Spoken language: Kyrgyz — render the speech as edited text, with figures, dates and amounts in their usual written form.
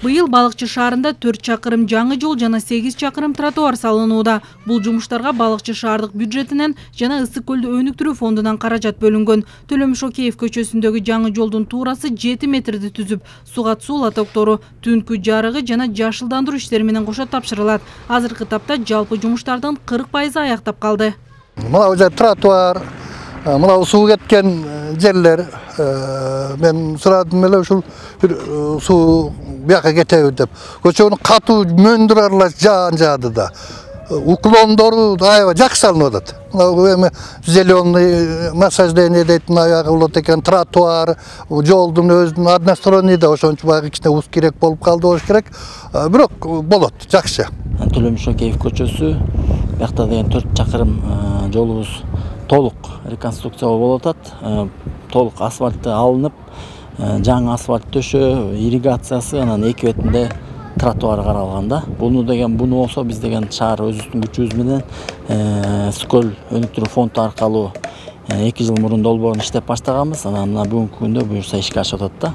Быйыл Балыкчы шаарында 4 чакырым жаңы жол жана 8 чакырым тротуар салынууда. Бул жумуштарга Балыкчы шаардык бюджетинен жана Ысык көлдү өнүктүрүү фондунан каражат бөлүнгөн. Төлөм Шокеев көчөсүндөгү жаңы жолдун туурасы 7 метрди түзүп, суга суу лотоктору, түнкү жарыгы жана жашылдандыруу иштери менен кошо тапшырылат. Азыркы тапта жалпы жумуштардын 40% аяктап калды. Мына уже тротуар, мына суу кеткен жерлер, мен сурадым эле ушул суу бияка кетеби деп. Көчөнү катуу мөндүр жаады да. Уклондору аябай жакшы салынып атат. Мына зеленый насаждение дейтин аягы болот экен, тротуар, жолдун өзүнүн односторонний да ошончо баягы кичине уз керек болуп калды болуш керек. Бирок болот, жакшы. Төлөм Шокеев көчөсү, бияқта деген 4 чакырым жолубуз толук реконструкциялоо болуп атат. Толук асфальты алынып, жаңы асфальт төшөө, ирригациясы, анан эки бетинде тротуар каралган да. Буну болсо биз деген шаар өзүбүздүн күчүбүз менен Ысык көл өнүктүрүү фонду аркылуу 2 жыл мурун долбоорун иштеп баштаганбыз. Анан бүгүнкү күндө буюрса ишке ашып атат да.